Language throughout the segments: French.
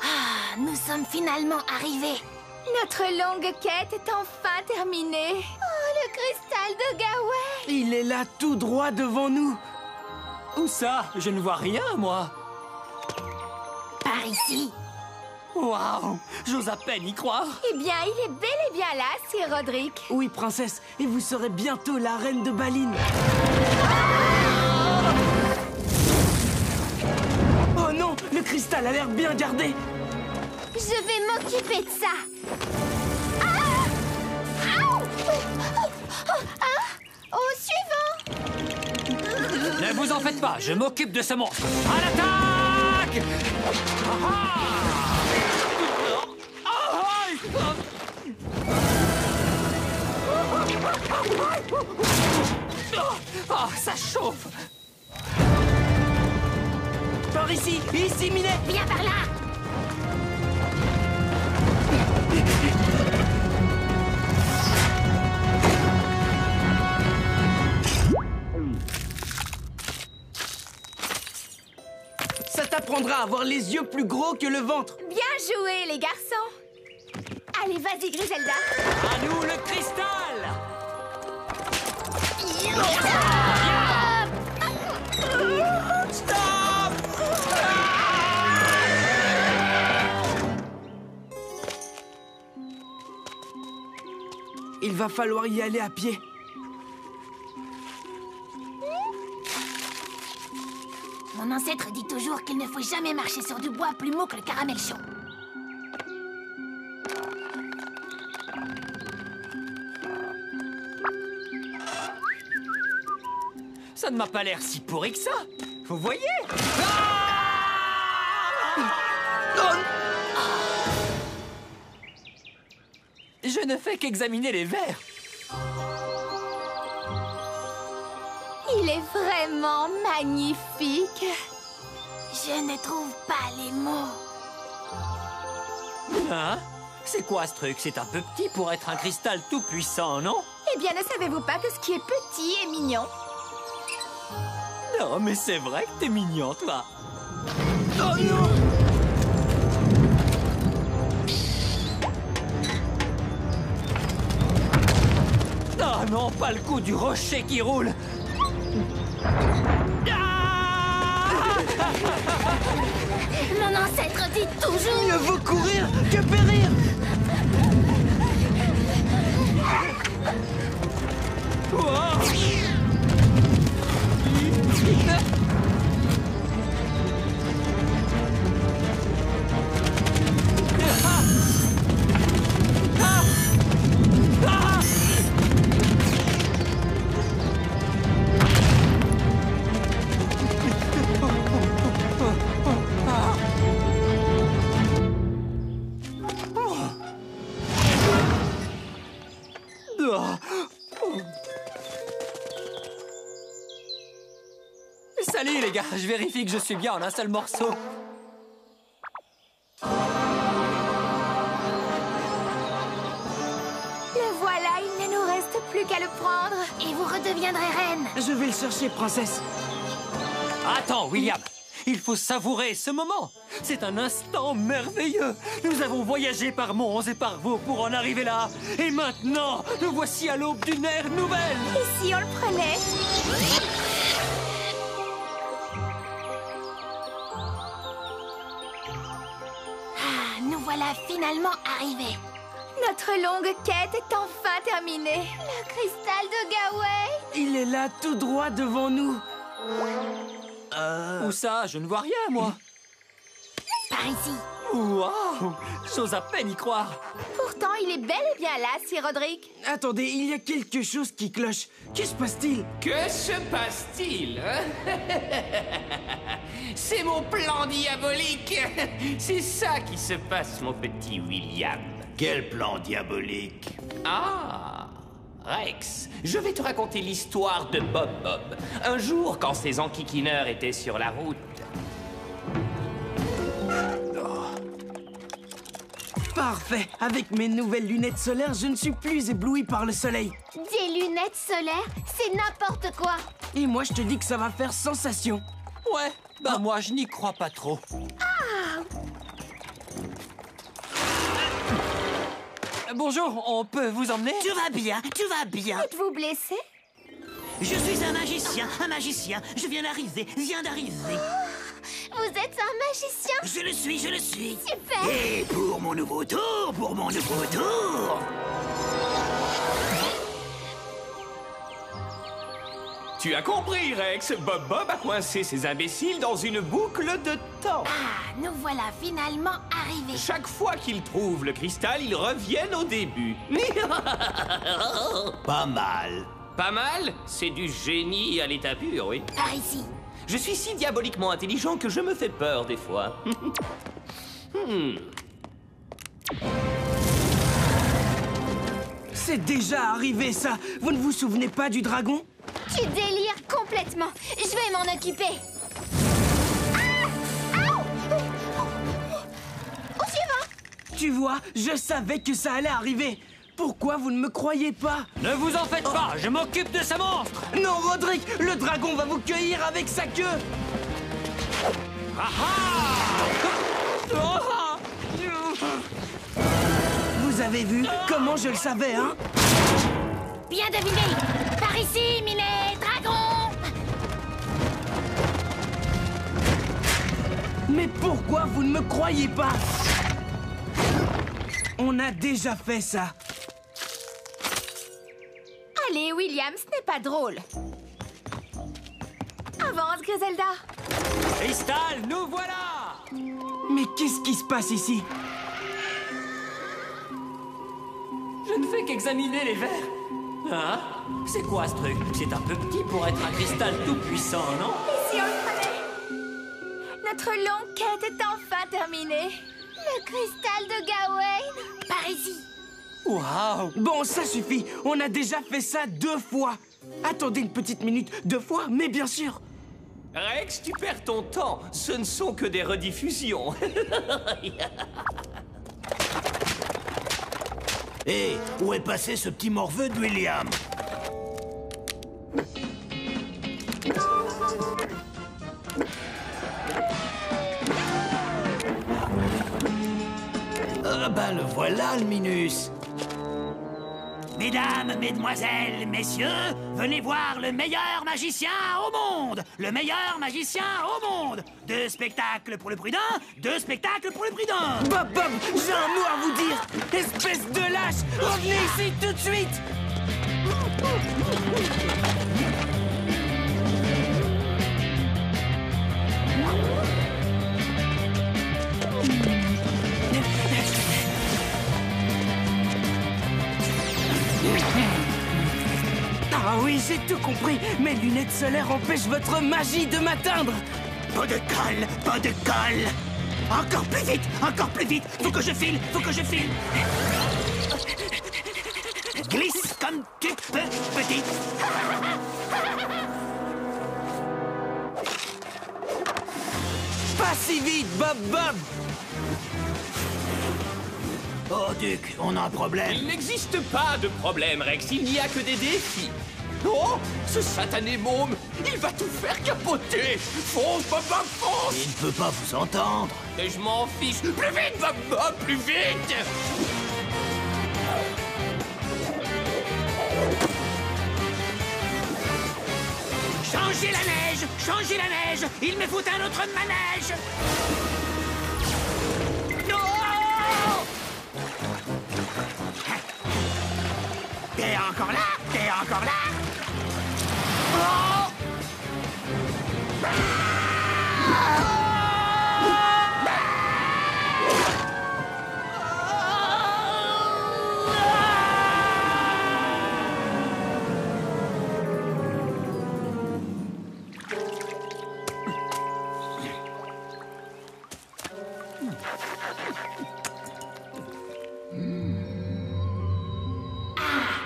Ah, nous sommes finalement arrivés. Notre longue quête est enfin terminée. Oh, le cristal de Gawey! Il est là, tout droit devant nous. Où ça? Je ne vois rien, moi. Par ici. Waouh! J'ose à peine y croire. Eh bien, il est bel et bien là, Sir Roderick. Oui, princesse, et vous serez bientôt la reine de Baline. Oh non, le cristal a l'air bien gardé. Je vais m'occuper de ça. Ah! Au suivant! Ne vous en faites pas, je m'occupe de ce monstre. À l'attaque! Ah, ça chauffe! Par ici, ici, Minet. Viens par là. Ça t'apprendra à avoir les yeux plus gros que le ventre. Bien joué, les garçons. Allez, vas-y, Griselda. À nous le cristal! Stop! Il va falloir y aller à pied. Mon ancêtre dit toujours qu'il ne faut jamais marcher sur du bois plus mou que le caramel chaud. Ça ne m'a pas l'air si pourri que ça. Vous voyez? Je ne fais qu'examiner les vers. Il est vraiment magnifique. Je ne trouve pas les mots. Hein? C'est quoi ce truc? C'est un peu petit pour être un cristal tout puissant, non? Eh bien, ne savez-vous pas que ce qui est petit est mignon? Non, mais c'est vrai que t'es mignon, toi. Oh non! Oh non, pas le coup du rocher qui roule. Mon ancêtre dit toujours... Mieux vaut courir que périr. Salut les gars, je vérifie que je suis bien en un seul morceau. Le voilà, il ne nous reste plus qu'à le prendre. Et vous redeviendrez reine. Je vais le chercher, princesse. Attends, William, il faut savourer ce moment. C'est un instant merveilleux. Nous avons voyagé par monts et par vaux pour en arriver là. Et maintenant, nous voici à l'aube d'une ère nouvelle. Et si on le prenait? Ah, nous voilà finalement arrivés. Notre longue quête est enfin terminée. Le cristal de Gawey. Il est là, tout droit devant nous. Où ça? Je ne vois rien, moi. Par ici. Waouh! J'ose à peine y croire. Pourtant, il est bel et bien là, Sir Roderick. Attendez, il y a quelque chose qui cloche. Que se passe-t-il? Que se passe-t-il, hein? C'est mon plan diabolique. C'est ça qui se passe, mon petit William. Quel plan diabolique? Ah, Rex, je vais te raconter l'histoire de Bob Bob. Un jour, quand ses enquiquineurs étaient sur la route... Parfait. Avec mes nouvelles lunettes solaires, je ne suis plus ébloui par le soleil. Des lunettes solaires, c'est n'importe quoi. Et moi, je te dis que ça va faire sensation. Ouais, bah moi je n'y crois pas trop. Bonjour, on peut vous emmener? Tu vas bien, tu vas bien. Êtes-vous blessé? Je suis un magicien. Je viens d'arriver. Vous êtes un magicien? Je le suis. Super! Et pour mon nouveau tour, Tu as compris, Rex. Bob a coincé ces imbéciles dans une boucle de temps. Ah, nous voilà finalement arrivés. Chaque fois qu'ils trouvent le cristal, ils reviennent au début. Pas mal. Pas mal? C'est du génie à l'état pur, oui. Par ici. Je suis si diaboliquement intelligent que je me fais peur des fois. C'est déjà arrivé, ça. Vous ne vous souvenez pas du dragon? Tu délires complètement. Je vais m'en occuper. Au suivant. Tu vois, je savais que ça allait arriver. Pourquoi vous ne me croyez pas? Ne vous en faites pas, je m'occupe de ce monstre. Non, Roderick, le dragon va vous cueillir avec sa queue. Vous avez vu comment je le savais, hein? Bien deviné. Par ici, Minet, dragon. Mais pourquoi vous ne me croyez pas? On a déjà fait ça. Allez, William, ce n'est pas drôle. Avance, Griselda. Cristal, nous voilà. Mais qu'est-ce qui se passe ici? Je ne fais qu'examiner les verres. Hein? C'est quoi ce truc? C'est un peu petit pour être un cristal tout puissant, non? Et si on le prenait? Notre longue quête est enfin terminée. Le cristal de Gawain. Par ici. Waouh! Bon, ça suffit. On a déjà fait ça 2 fois. Attendez une petite minute. 2 fois, mais bien sûr. Rex, tu perds ton temps. Ce ne sont que des rediffusions. Hé, où est passé ce petit morveux de William? Ah ben le voilà, le Minus. Mesdames, mesdemoiselles, messieurs, venez voir le meilleur magicien au monde. Le meilleur magicien au monde. 2 spectacles pour le prudent, 2 spectacles pour le prudent. Bob, j'ai un mot à vous dire. Espèce de lâche, revenez ici tout de suite. Ah oui, j'ai tout compris. Mes lunettes solaires empêchent votre magie de m'atteindre. Pas de colle, pas de colle. Encore plus vite. Faut que je file. Glisse comme tu peux, petite. Pas si vite, Bob. Oh, Duc, on a un problème. Il n'existe pas de problème, Rex. Il n'y a que des défis. Oh, ce satané môme, il va tout faire capoter. Fonce, Bob, fonce. Il ne peut pas vous entendre. Et je m'en fiche. Plus vite, Bob, plus vite. Changez la neige. Il me faut un autre manège. Non! T'es encore là? Oh!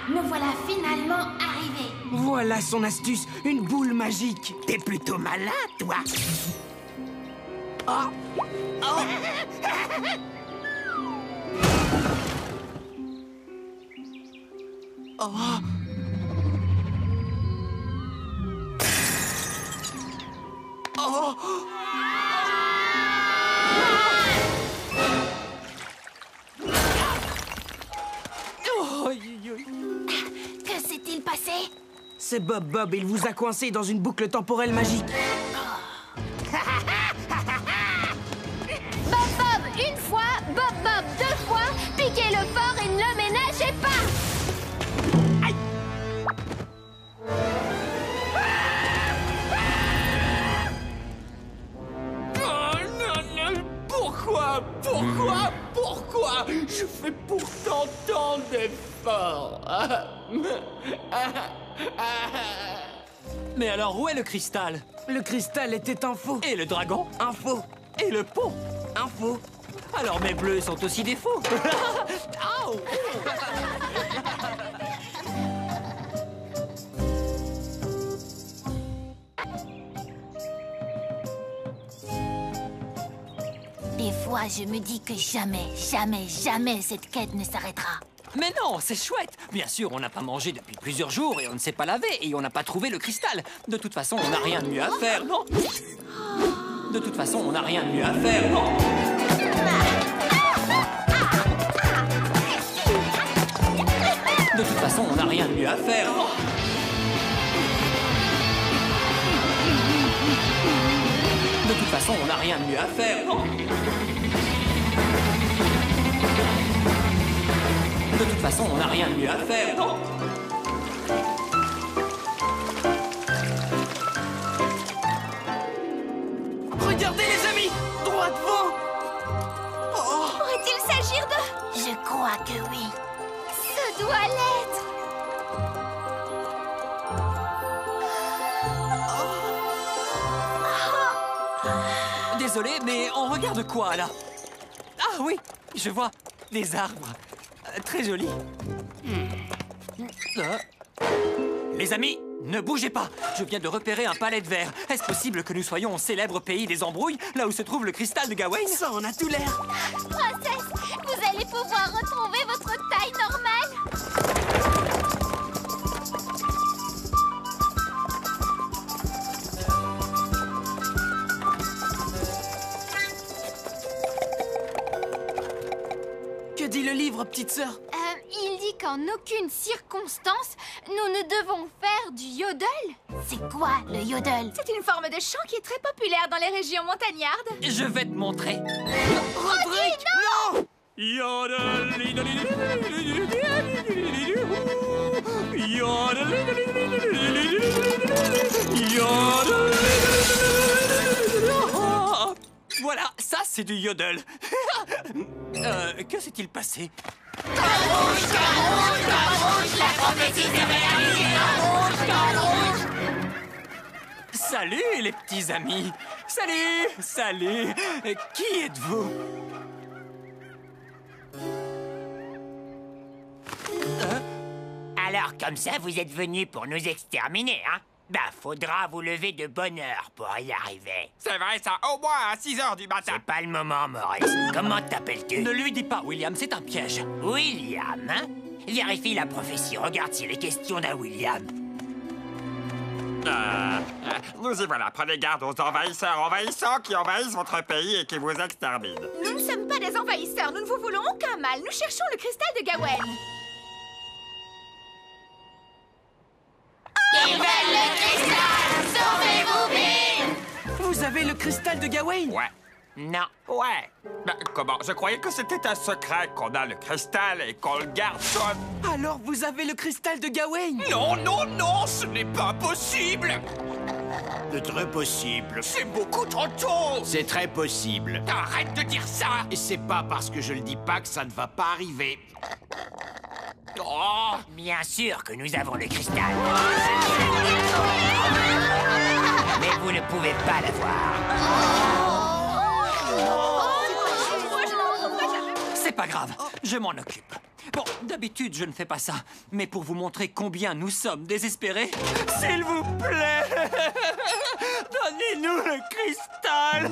Nous voilà finalement arrivés. Voilà son astuce, une boule magique. T'es plutôt malin, toi. Oh. Que s'est-il passé? C'est Bob, il vous a coincé dans une boucle temporelle magique. Bob, une fois, Bob, deux fois, piquez-le fort et ne le ménagez pas. Oh non, non, pourquoi? Je fais pourtant tant d'efforts. Mais alors, où est le cristal? Le cristal était un faux. Et le dragon? Un faux. Et le pont? Un faux. Alors mes bleus sont aussi des faux. Aouh! Des fois, je me dis que jamais cette quête ne s'arrêtera. Mais non, c'est chouette. Bien sûr, on n'a pas mangé depuis plusieurs jours et on ne s'est pas lavé et on n'a pas trouvé le cristal. De toute façon, on n'a rien de mieux à faire, non? De toute façon, on n'a rien de mieux à faire, non? De toute façon, on n'a rien de mieux à faire, non? De toute façon, on n'a rien de mieux à faire, non? De toute façon, on n'a rien de mieux à faire, non? Regardez les amis, droit devant. Pourrait-il s'agir de... Je crois que oui. Ce doit l'être. Désolé, mais on regarde quoi, là? Ah oui, je vois, des arbres. Très jolis. Les amis, ne bougez pas. Je viens de repérer un palais de verre. Est-ce possible que nous soyons au célèbre pays des embrouilles, là où se trouve le cristal de Gawain? Ça en a tout l'air. Princesse, vous allez pouvoir retrouver votre taille normale. Que dit le livre, petite sœur? Il dit qu'en aucune circonstance, nous ne devons faire du yodel. C'est quoi le yodel? C'est une forme de chant qui est très populaire dans les régions montagnardes. Je vais te montrer. Roderick, non! Voilà, ça c'est du yodel. Que s'est-il passé? Salut les petits amis. Salut. Qui êtes-vous? Alors, comme ça, vous êtes venus pour nous exterminer, hein? Bah, faudra vous lever de bonne heure pour y arriver. C'est vrai ça, au moins à 6 h du matin. C'est pas le moment, Maurice. Comment t'appelles-tu? Ne lui dis pas, William, c'est un piège. William, hein? Vérifie la prophétie, regarde s'il est question d'un William. Nous y voilà, prenez garde aux envahissants qui envahissent votre pays et qui vous exterminent. Nous ne sommes pas des envahisseurs, nous ne vous voulons aucun mal. Nous cherchons le cristal de Gawain. Ils veulent le cristal! Sauvez-vous vite! Vous avez le cristal de Gawain? Ouais. Non. Ouais. Ben, comment? Je croyais que c'était un secret qu'on a le cristal et qu'on le garde comme... Alors vous avez le cristal de Gawain? Non, ce n'est pas possible. C'est très possible. C'est beaucoup trop tôt. C'est très possible. Arrête de dire ça. Et c'est pas parce que je le dis pas que ça ne va pas arriver. Oh. Bien sûr que nous avons le cristal. Mais vous ne pouvez pas l'avoir. C'est pas grave, je m'en occupe. Bon, d'habitude, je ne fais pas ça. Mais pour vous montrer combien nous sommes désespérés, s'il vous plaît, donnez-nous le cristal.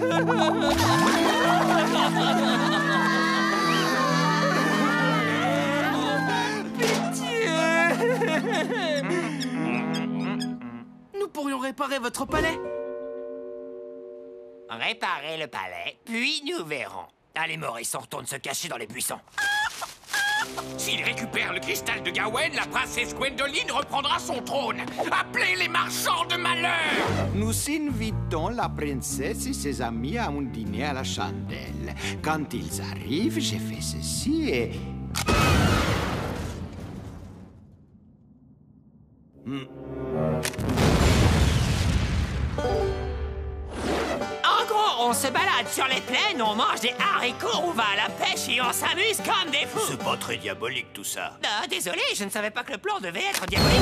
Nous pourrions réparer votre palais. réparer le palais, puis nous verrons. Allez, Maurice, on retourne se cacher dans les buissons. S'il récupère le cristal de Gawain, la princesse Gwendoline reprendra son trône. Appelez les marchands de malheur! Nous invitons la princesse et ses amis à un dîner à la chandelle. Quand ils arrivent, j'ai fait ceci et... En gros, on se balade sur les plaines, on mange des haricots, on va à la pêche et on s'amuse comme des fous. C'est pas très diabolique tout ça. Ah, désolé, je ne savais pas que le plan devait être diabolique.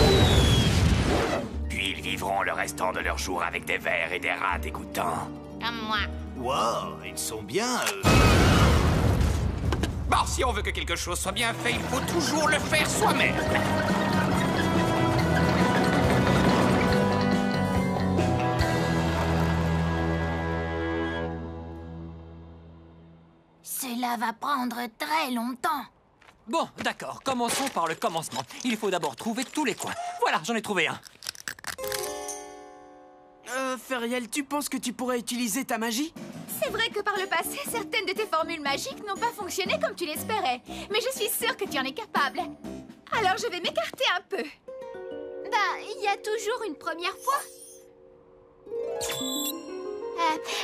Puis ils vivront le restant de leur jour avec des vers et des rats dégoûtants. Comme moi. Wow, ils sont bien... Bon, si on veut que quelque chose soit bien fait, il faut toujours le faire soi-même. Cela va prendre très longtemps. Bon, d'accord, commençons par le commencement. Il faut d'abord trouver tous les coins. Voilà, j'en ai trouvé un. Feriel, tu penses que tu pourrais utiliser ta magie? C'est vrai que par le passé, certaines de tes formules magiques n'ont pas fonctionné comme tu l'espérais. Mais je suis sûre que tu en es capable. Alors je vais m'écarter un peu. Bah, il y a toujours une première fois.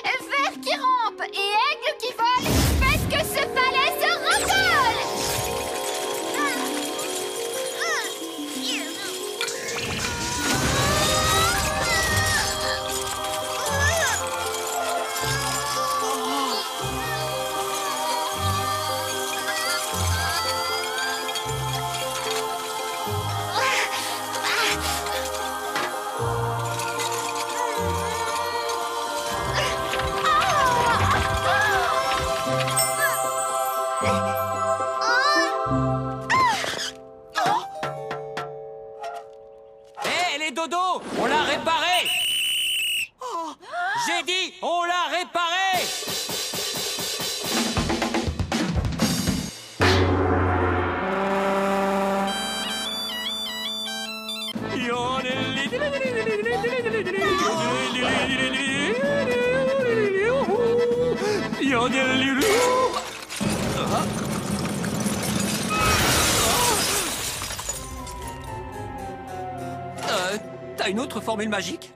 Ver qui rampe et aigle qui vole, faites que ce palais se recolle! Hé, les dodos, on l'a réparé. J'ai dit, on l'a réparé. T'as une autre formule magique?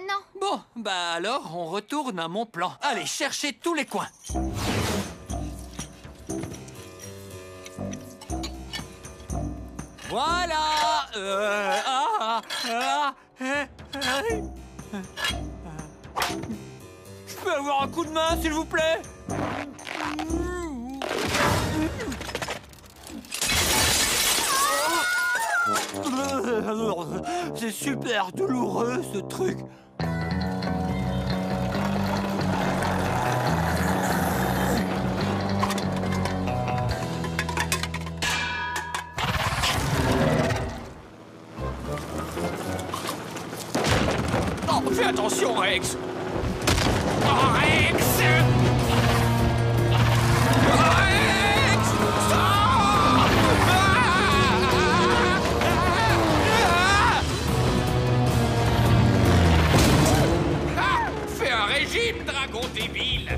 Non. Bon, bah alors, on retourne à mon plan. Allez, cherchez tous les coins. Voilà. Je peux avoir un coup de main, s'il vous plaît? C'est super douloureux, ce truc. Oh, fais attention, Rex! Oh, Rex! Rex! Fais un régime, dragon débile!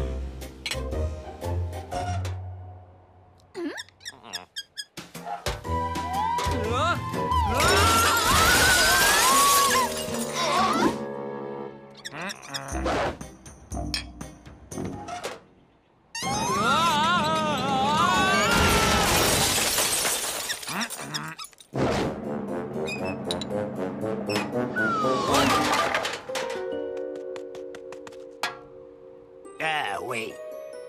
Ah oui,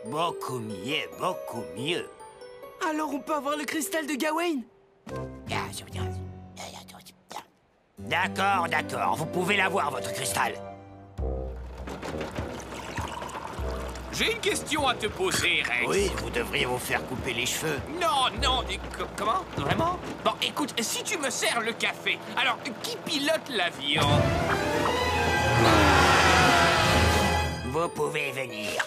beaucoup mieux, beaucoup mieux. Alors on peut avoir le cristal de Gawain? D'accord, d'accord, vous pouvez l'avoir, votre cristal. J'ai une question à te poser, Rex. Oui, vous devriez vous faire couper les cheveux. Non, non, comment? Vraiment? Bon, écoute, si tu me sers le café, alors qui pilote l'avion? Vous pouvez venir.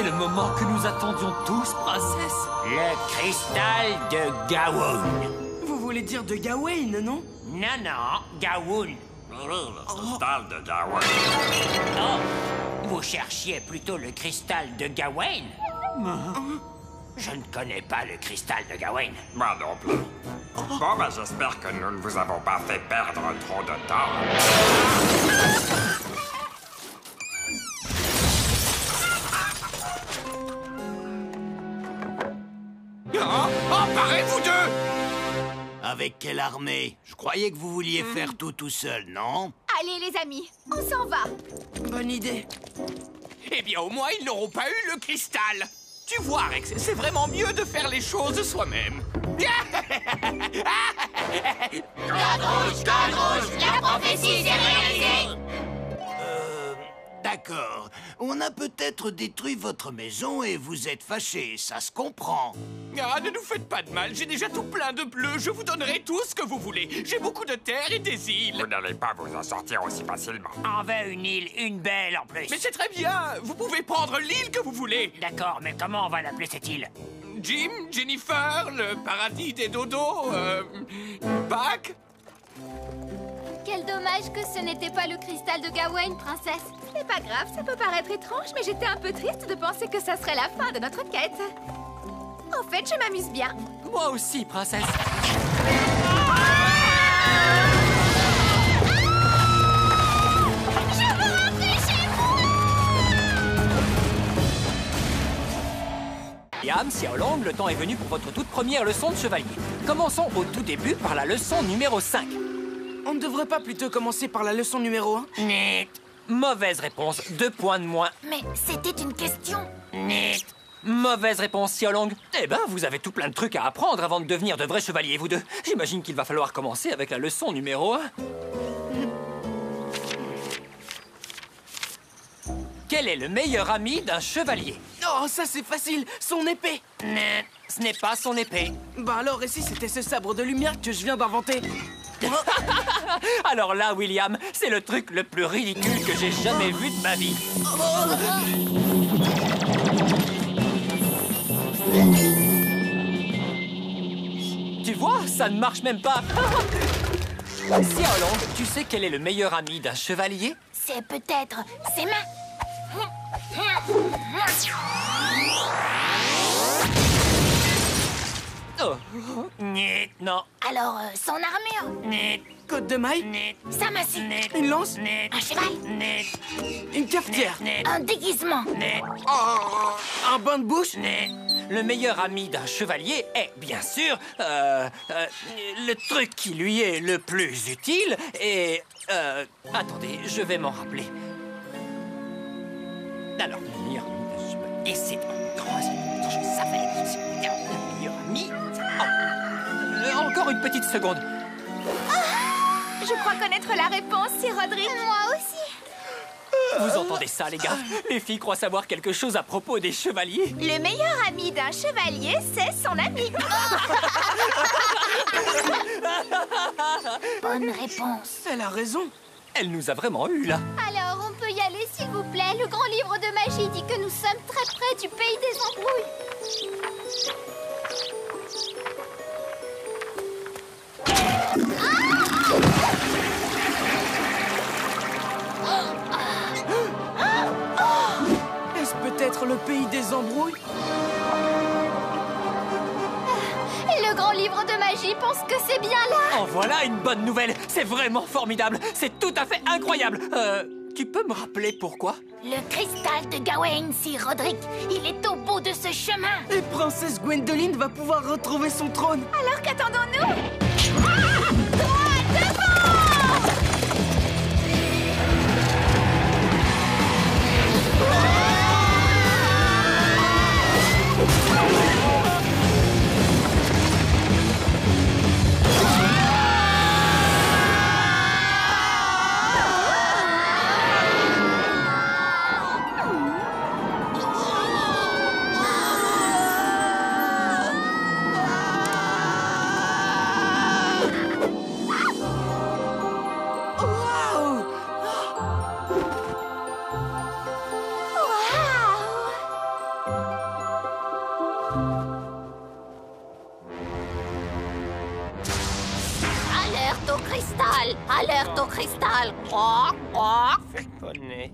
C'est le moment que nous attendions tous, princesse. Le cristal de Gawoon. Vous voulez dire de Gawain, non? Non, non, Gawoon. Le cristal de Gawain. Oh, vous cherchiez plutôt le cristal de Gawain? Je ne connais pas le cristal de Gawain. Moi non plus. Bon, ben j'espère que nous ne vous avons pas fait perdre trop de temps. Parez, vous deux! Avec quelle armée? Je croyais que vous vouliez faire tout seul, non? Allez, les amis, on s'en va. Bonne idée. Eh bien, au moins, ils n'auront pas eu le cristal. Tu vois, Rex, c'est vraiment mieux de faire les choses soi-même. Code rouge, la prophétie s'est réalisée. D'accord. On a peut-être détruit votre maison et vous êtes fâchés, ça se comprend. Ah, ne nous faites pas de mal, j'ai déjà tout plein de bleu. Je vous donnerai tout ce que vous voulez. J'ai beaucoup de terre et des îles. Vous n'allez pas vous en sortir aussi facilement. On veut une île, une belle en plus. Mais c'est très bien, vous pouvez prendre l'île que vous voulez. D'accord, mais comment on va l'appeler cette île? Jim, Jennifer, le paradis des dodos, Pâques. Quel dommage que ce n'était pas le cristal de Gawain, princesse. C'est pas grave, ça peut paraître étrange, mais j'étais un peu triste de penser que ça serait la fin de notre quête. En fait, je m'amuse bien. Moi aussi, princesse. Je veux rentrer chez moi! William, Xiaolong, le temps est venu pour votre toute première leçon de chevalier. Commençons au tout début par la leçon numéro 5. On ne devrait pas plutôt commencer par la leçon numéro 1? Net, Mauvaise réponse, 2 points de moins. Mais c'était une question. net. Mauvaise réponse, Xiaolong. Eh ben, vous avez tout plein de trucs à apprendre avant de devenir de vrais chevaliers, vous deux. J'imagine qu'il va falloir commencer avec la leçon numéro 1. Quel est le meilleur ami d'un chevalier? Oh, ça c'est facile, son épée. Net, ce n'est pas son épée. Bah alors, et si c'était ce sabre de lumière que je viens d'inventer? Alors là, William, c'est le truc le plus ridicule que j'ai jamais vu de ma vie. Tu vois, ça ne marche même pas. Xiaolong, tu sais quel est le meilleur ami d'un chevalier? C'est peut-être ses mains. Oh, niet, non, Alors, son armure. Net, Côte de maille? net, Sa massue. net, Une lance? net, Un cheval. net, Une cafetière? net, Un déguisement. net, Un bain de bouche? net. le meilleur ami d'un chevalier est, bien sûr, le truc qui lui est le plus utile et... attendez, je vais m'en rappeler. Alors, le meilleur ami d'un chevalier, c'est... Je savais, le meilleur ami... Oh, encore une petite seconde. Je crois connaître la réponse, Sir Roderick. Moi aussi. Vous entendez ça, les gars? Les filles croient savoir quelque chose à propos des chevaliers. Le meilleur ami d'un chevalier, c'est son ami. Bonne réponse. Elle a raison. Elle nous a vraiment eu là. Alors, on peut y aller, s'il vous plaît. Le grand livre de magie dit que nous sommes très près du pays des embrouilles. Est-ce peut-être le pays des embrouilles? Le grand livre de magie pense que c'est bien là. En voilà une bonne nouvelle. C'est vraiment formidable. C'est tout à fait incroyable. Tu peux me rappeler pourquoi? Le cristal de Gawain, Sir Roderick. Il est au bout de ce chemin. Et princesse Gwendoline va pouvoir retrouver son trône. Alors qu'attendons-nous? Droit devant! Alerte au cristal! Alerte au cristal! Fais le poney.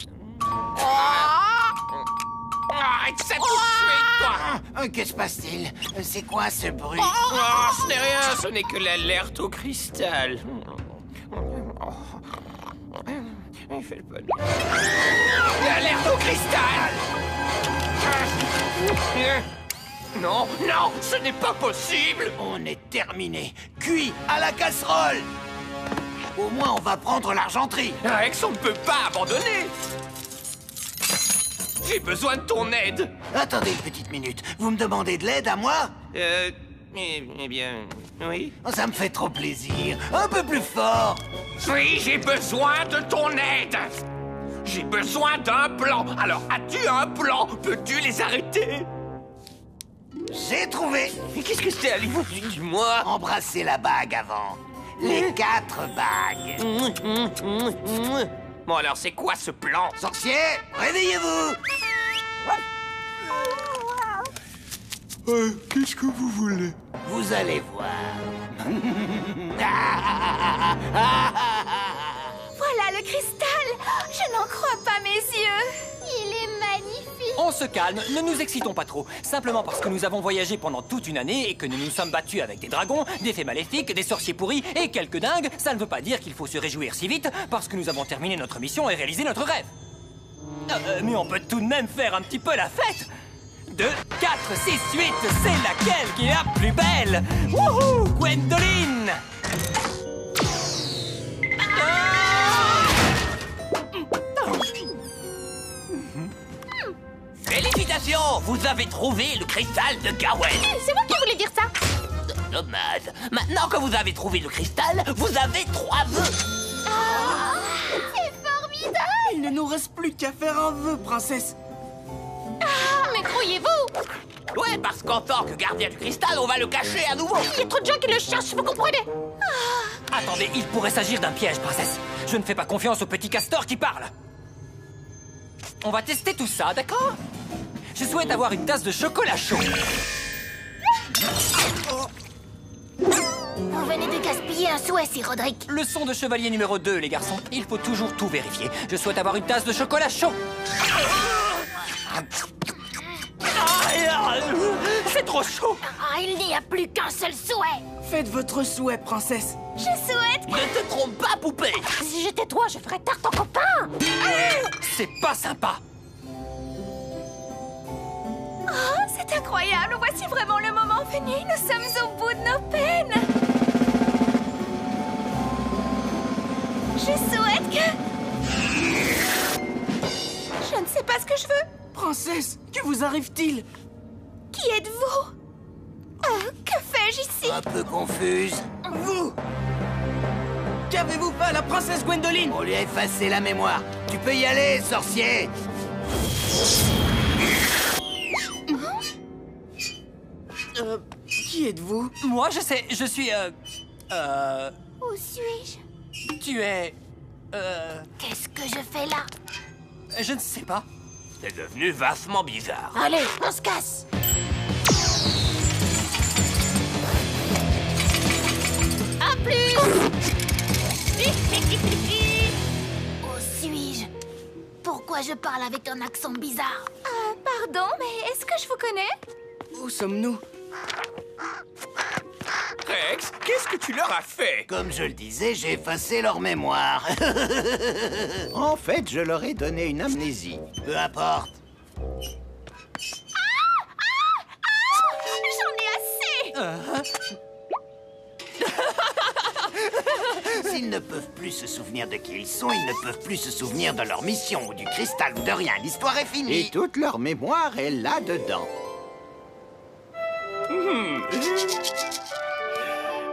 Arrête ça tout de suite, toi! Que se passe-t-il? C'est quoi ce bruit? Ce n'est rien, ce n'est que l'alerte au cristal. Il fait le poney. L'alerte au cristal! Non, non, ce n'est pas possible! On est terminé. Cuit à la casserole. Au moins, on va prendre l'argenterie. Rex, on ne peut pas abandonner! J'ai besoin de ton aide! Attendez une petite minute. Vous me demandez de l'aide à moi? Eh bien, oui. Ça me fait trop plaisir. Un peu plus fort. Oui, j'ai besoin de ton aide! J'ai besoin d'un plan! Alors, as-tu un plan? Peux-tu les arrêter? J'ai trouvé. Mais qu'est-ce que c'est, allez-vous? Dis-moi! Embrassez la bague avant. Les 4 bagues. Bon, alors, c'est quoi ce plan? Sorcier, réveillez-vous. Qu'est-ce que vous voulez? Vous allez voir. Voilà le cristal! Je n'en crois pas mes yeux! Il est magnifique! On se calme, ne nous excitons pas trop. Simplement parce que nous avons voyagé pendant toute une année et que nous nous sommes battus avec des dragons, des fées maléfiques, des sorciers pourris et quelques dingues, ça ne veut pas dire qu'il faut se réjouir si vite parce que nous avons terminé notre mission et réalisé notre rêve. Mais on peut tout de même faire un petit peu la fête. 2, 4, 6, 8, c'est laquelle qui est la plus belle? Wouhou, Gwendoline! Félicitations! Vous avez trouvé le cristal de Gawain! C'est moi qui voulais dire ça! Dommage. Maintenant que vous avez trouvé le cristal, vous avez 3 vœux! C'est formidable! Il ne nous reste plus qu'à faire un vœu, princesse. Mais croyez-vous? Ouais, parce qu'en tant que gardien du cristal, on va le cacher à nouveau! Il y a trop de gens qui le cherchent, vous comprenez? Attendez, il pourrait s'agir d'un piège, princesse. Je ne fais pas confiance au petit castor qui parle. On va tester tout ça, d'accord? Je souhaite avoir une tasse de chocolat chaud. Vous venez de gaspiller un souhait, Sir Roderick. Leçon de chevalier numéro 2, les garçons. Il faut toujours tout vérifier. Je souhaite avoir une tasse de chocolat chaud. C'est trop chaud. Il n'y a plus qu'un seul souhait. Faites votre souhait, princesse. Je souhaite que... Ne te trompe pas, poupée! Si j'étais toi, je ferais tarte en copain. C'est pas sympa. Oh, c'est incroyable! Voici vraiment le moment venu! Nous sommes au bout de nos peines! Je souhaite que... Je ne sais pas ce que je veux! Princesse, que vous arrive-t-il? Qui êtes-vous? Que fais-je ici? Un peu confuse. Vous! Qu'avez-vous fait à la princesse Gwendoline? On lui a effacé la mémoire. Tu peux y aller, sorcier. Qui êtes-vous? Moi, je sais, je suis... Où suis-je? Tu es... Qu'est-ce que je fais là? Je ne sais pas. C'est devenu vastement bizarre. Allez, on se casse. À plus! Où suis-je? Pourquoi je parle avec un accent bizarre? Pardon, mais est-ce que je vous connais? Où sommes-nous? Rex, qu'est-ce que tu leur as fait? Comme je le disais, j'ai effacé leur mémoire. En fait, je leur ai donné une amnésie. Peu importe. J'en ai assez! S'ils ne peuvent plus se souvenir de qui ils sont, ils ne peuvent plus se souvenir de leur mission ou du cristal ou de rien. L'histoire est finie. Et toute leur mémoire est là-dedans.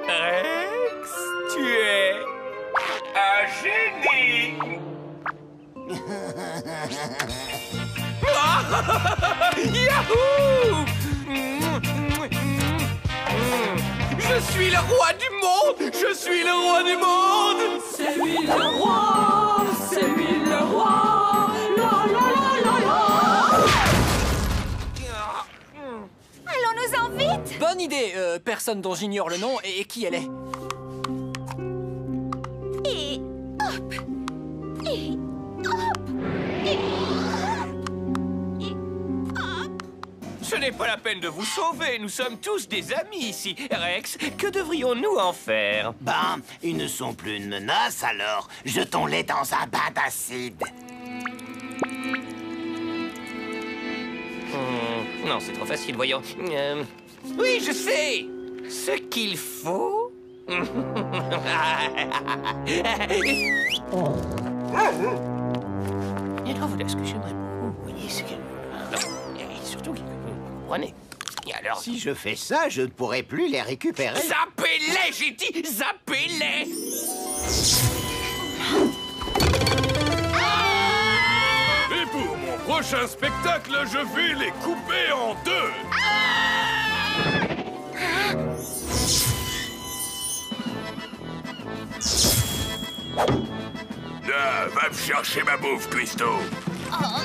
Rex, tu es un génie! Yahoo! Je suis le roi du monde! Je suis le roi du monde! C'est lui le roi! C'est lui le roi! La la la la la! Allons-nous-en vite! Bonne idée, personne dont j'ignore le nom et qui elle est. n'est pas la peine de vous sauver, nous sommes tous des amis ici. Rex, que devrions-nous en faire? Ben, ils ne sont plus une menace, alors jetons-les dans un bain d'acide. Non, c'est trop facile, voyons. Oui, je sais! Ce qu'il faut... Alors voilà ce que j'aimerais beaucoup, vous voyez, c'est que... Et surtout, vous comprenez. Et alors... Si je fais ça, je ne pourrai plus les récupérer. Zappez-les, j'ai dit! Zappez-les! Et pour mon prochain spectacle, je vais les couper en deux. Là, va me chercher ma bouffe, Cuisto. Oh non!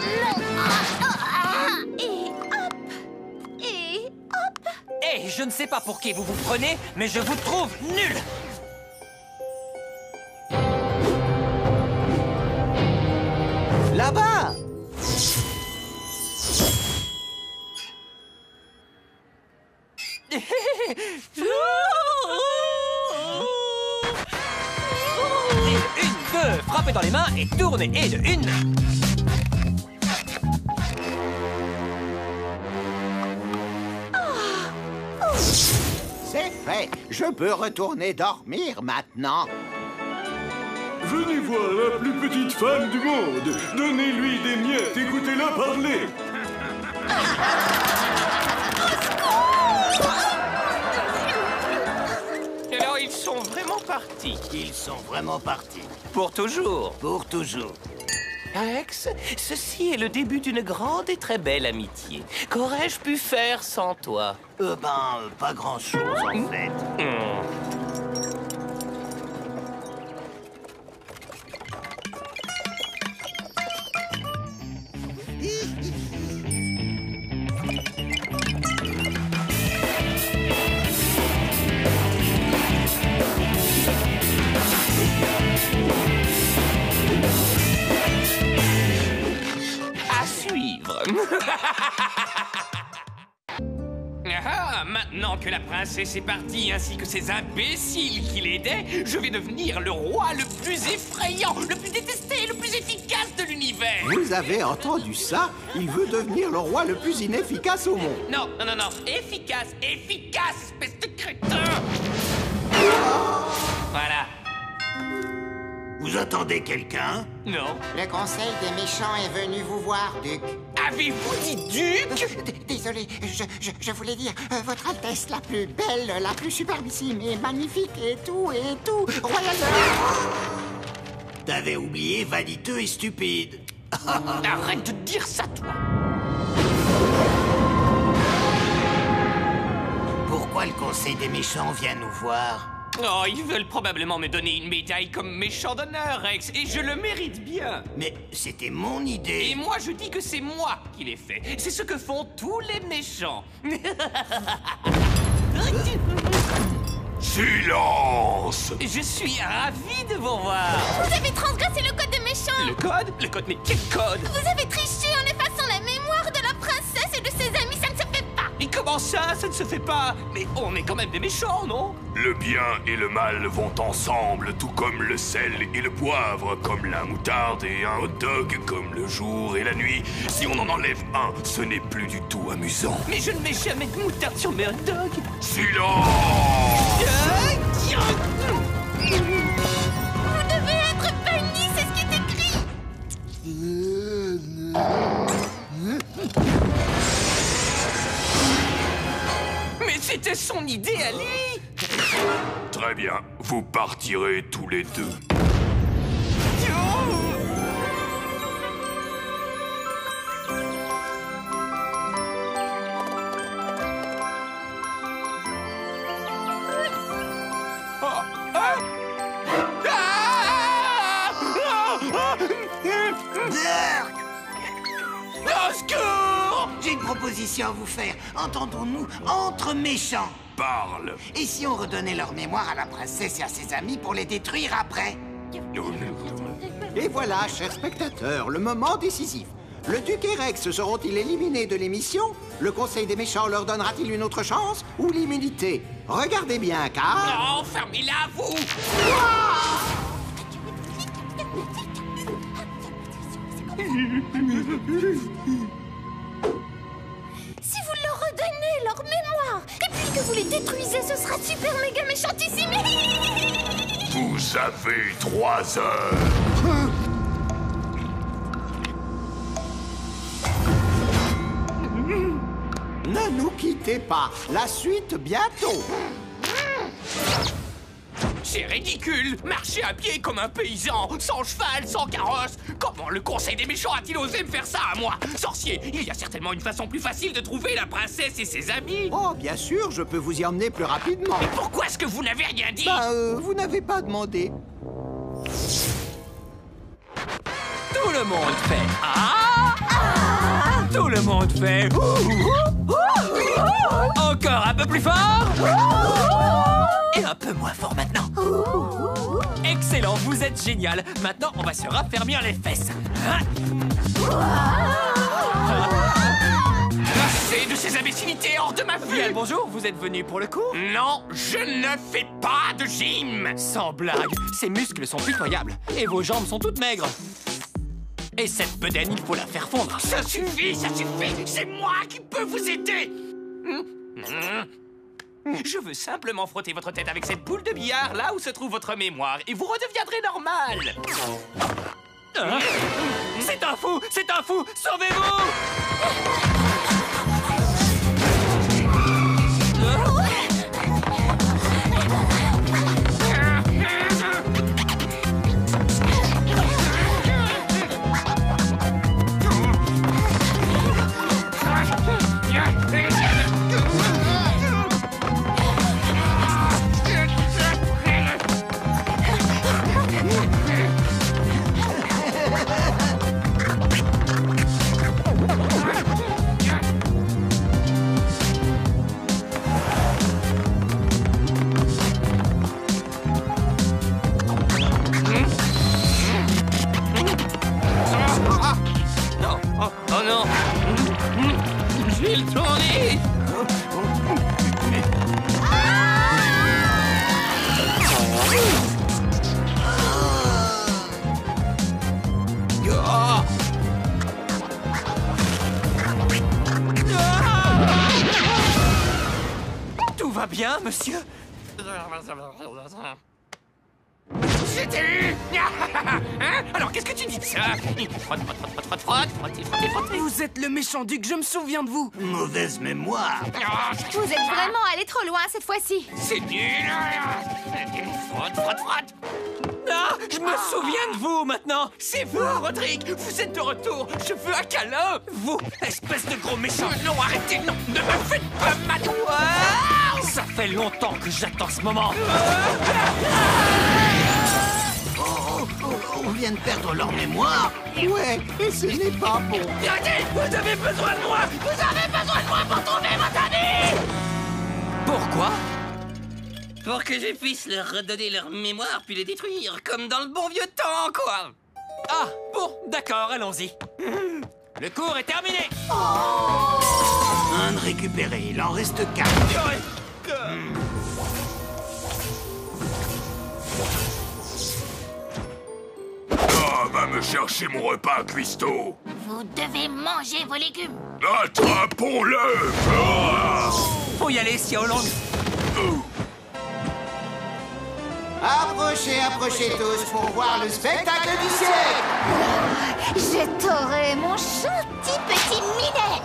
Et hop! Et hop! Eh, je ne sais pas pour qui vous vous prenez, mais je vous trouve nul. Là-bas! Et une, deux, frappez dans les mains et tournez. Et de une. C'est fait. Je peux retourner dormir maintenant. Venez voir la plus petite femme du monde. Donnez-lui des miettes, écoutez-la parler. Alors, ils sont vraiment partis. Ils sont vraiment partis. Pour toujours. Pour toujours. Rex, ceci est le début d'une grande et très belle amitié. Qu'aurais-je pu faire sans toi? Pas grand-chose, en fait. À suivre. Ah, maintenant que la princesse est partie, ainsi que ces imbéciles qui l'aidaient, je vais devenir le roi le plus effrayant, le plus détesté, le plus efficace de l'univers. Vous avez entendu ça? Il veut devenir le roi le plus inefficace au monde. Non, non, non, non. Efficace, efficace, espèce de crétin. Voilà. Vous attendez quelqu'un? Non. Le conseil des méchants est venu vous voir, Duc. Avez-vous dit Duc? Désolé, je voulais dire, Votre Altesse la plus belle, la plus superbissime et magnifique et tout, royale. T'avais oublié vaniteux et stupide. Arrête de dire ça, toi. Pourquoi le conseil des méchants vient nous voir? Oh, ils veulent probablement me donner une médaille comme méchant d'honneur, Rex, et je le mérite bien. Mais c'était mon idée. Et moi, je dis que c'est moi qui l'ai fait. C'est ce que font tous les méchants. Silence! Je suis ravi de vous voir. Vous avez transgressé le code des méchants. Le code? Le code? Mais quel code? Vous avez triché en effaçant la mémoire de la princesse et de ses amis, ça ne se fait pas. Et comment ça ne se fait pas? Mais on est quand même des méchants, non? Le bien et le mal vont ensemble, tout comme le sel et le poivre, comme la moutarde et un hot dog, comme le jour et la nuit. Si on en enlève un, ce n'est plus du tout amusant. Mais je ne mets jamais de moutarde sur mes hot dogs. Silence! Vous devez être banni, c'est ce qui est écrit. Mais c'était son idée à lui. Très bien, vous partirez tous les deux. Au secours! J'ai une proposition à vous faire. Entendons-nous entre méchants. Parle. Et si on redonnait leur mémoire à la princesse et à ses amis pour les détruire après? Et voilà, chers spectateurs, le moment décisif. Le Duc et Rex seront-ils éliminés de l'émission? Le Conseil des méchants leur donnera-t-il une autre chance? Ou l'immunité? Regardez bien, car... Non, fermez-la, vous! Si vous leur redonnez leur mémoire, et puis que vous les détruisez, ce sera super méga méchantissime. Vous avez 3 heures. Ne nous quittez pas. La suite bientôt. C'est ridicule! Marcher à pied comme un paysan, sans cheval, sans carrosse! Comment le Conseil des méchants a-t-il osé me faire ça à moi? Sorcier, il y a certainement une façon plus facile de trouver la princesse et ses amis! Oh, bien sûr, je peux vous y emmener plus rapidement. Mais pourquoi est-ce que vous n'avez rien dit? Vous n'avez pas demandé. Tout le monde fait Tout le monde fait Encore un peu plus fort. Et un peu moins fort maintenant. Excellent, vous êtes génial. Maintenant, on va se raffermir les fesses. Assez de ces imbécilités hors de ma vue! Bonjour, vous êtes venu pour le cours? Non, je ne fais pas de gym! Sans blague, ces muscles sont pitoyables. Et vos jambes sont toutes maigres. Et cette bedaine, il faut la faire fondre. Ça suffit, c'est moi qui peux vous aider. Je veux simplement frotter votre tête avec cette boule de billard là où se trouve votre mémoire et vous redeviendrez normal. C'est un fou, sauvez-vous! Oh non! Je vais le tourner! Tout va bien, monsieur? J'étais eu! Hein? Alors qu'est-ce que tu dis de ça? Frotte. Vous êtes le méchant duc, je me souviens de vous. Mauvaise mémoire. Vous êtes vraiment allé trop loin cette fois-ci. C'est nul! Frotte! Ah, je me souviens de vous maintenant. C'est vous, Rodrigue! Vous êtes de retour! Je veux un câlin! Vous, espèce de gros méchant! Non, arrêtez! Non, ne me faites pas mal! Ça fait longtemps que j'attends ce moment! On vient de perdre leur mémoire. Ouais, et ce n'est pas bon. Arrêtez! Vous avez besoin de moi! Vous avez besoin de moi pour trouver votre ami! Pourquoi? Pour que je puisse leur redonner leur mémoire puis les détruire, comme dans le bon vieux temps, quoi! Ah, bon, d'accord, allons-y. Le cours est terminé. Un de récupéré, il en reste 4. Ah, va me chercher mon repas, cuistot. Vous devez manger vos légumes. Attrapons-le. Ah. Faut y aller, Xiaolong. Approchez tous pour voir le spectacle du siècle. Je t'aurai, mon gentil petit minet.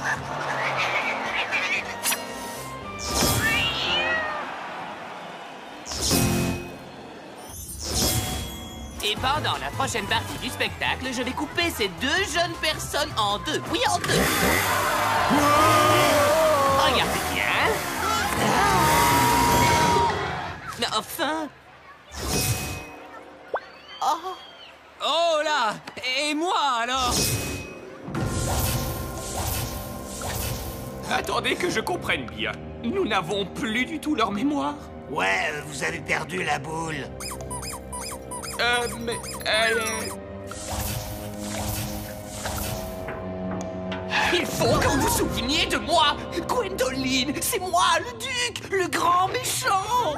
Et pendant la prochaine partie du spectacle, je vais couper ces 2 jeunes personnes en 2. Oui, en 2. Regardez bien. Mais enfin... Oh là! Et moi, alors? Attendez que je comprenne bien. Nous n'avons plus du tout leur mémoire. Ouais, vous avez perdu la boule. Mais elle est... Il faut que vous vous souveniez de moi. Gwendoline, c'est moi, le duc, le grand méchant.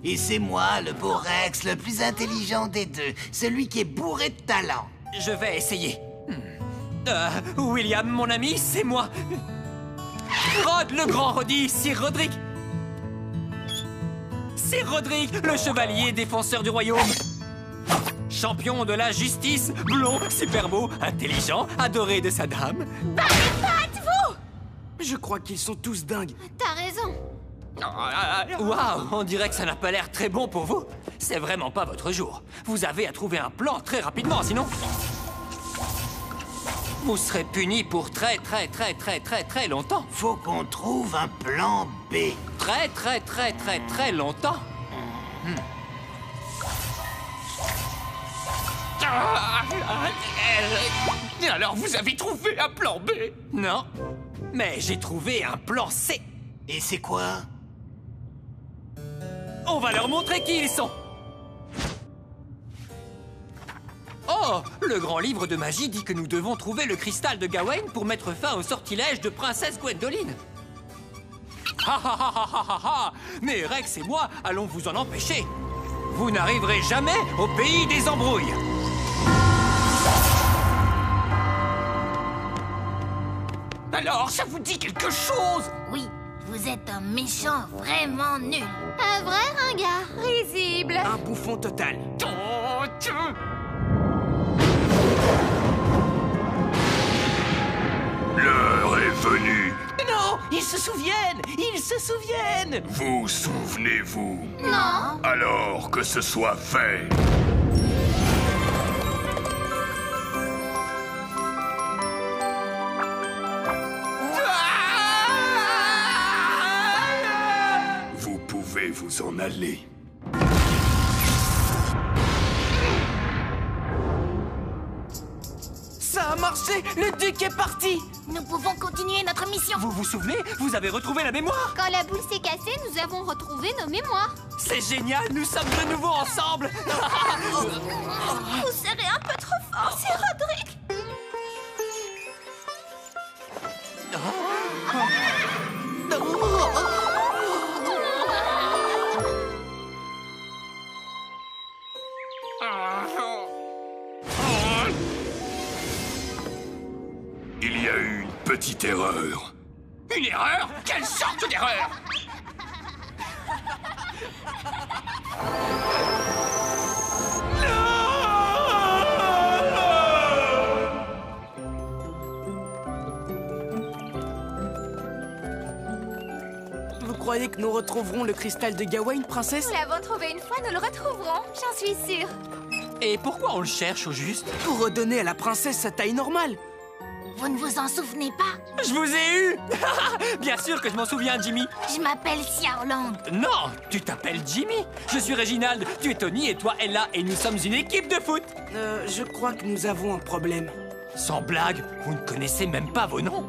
Et c'est moi, le beau Rex, le plus intelligent des deux. Celui qui est bourré de talent. Je vais essayer. William, mon ami, c'est moi. Rod, le grand Roddy, Sir Roderick. Sir Roderick, le chevalier défenseur du royaume. Champion de la justice, blond, super beau, intelligent, adoré de sa dame. Battez-vous! Je crois qu'ils sont tous dingues. T'as raison. Waouh, on dirait que ça n'a pas l'air très bon pour vous. C'est vraiment pas votre jour. Vous avez à trouver un plan très rapidement, sinon... vous serez puni pour très longtemps. Faut qu'on trouve un plan B. Très longtemps. Alors vous avez trouvé un plan B? Non, mais j'ai trouvé un plan C. Et c'est quoi? On va leur montrer qui ils sont. Oh, le grand livre de magie dit que nous devons trouver le cristal de Gawain pour mettre fin au sortilège de princesse Gwendoline. Mais Rex et moi allons vous en empêcher. Vous n'arriverez jamais au pays des embrouilles. Alors, ça vous dit quelque chose? Oui, vous êtes un méchant vraiment nul. Un vrai ringard. Risible. Un bouffon total. L'heure est venue. Non, ils se souviennent. Ils se souviennent. Vous souvenez-vous? Non. Alors que ce soit fait. Vous pouvez vous en aller. Ça a marché! Le duc est parti! Nous pouvons continuer notre mission. Vous vous souvenez? Vous avez retrouvé la mémoire? Quand la boule s'est cassée, nous avons retrouvé nos mémoires. C'est génial, nous sommes de nouveau ensemble. Vous serrez un peu trop fort, c'est Roderick. Il y a eu une petite erreur. Une erreur? Quelle sorte d'erreur? Vous croyez que nous retrouverons le cristal de Gawain, princesse? Nous l'avons trouvé une fois, nous le retrouverons, j'en suis sûre. Et pourquoi on le cherche au juste? Pour redonner à la princesse sa taille normale. Vous ne vous en souvenez pas? Je vous ai eu. Bien sûr que je m'en souviens, Jimmy. Je m'appelle Xiaolong. Non, tu t'appelles Jimmy. Je suis Réginald, tu es Tony et toi Ella et nous sommes une équipe de foot. Je crois que nous avons un problème. Sans blague, vous ne connaissez même pas vos noms.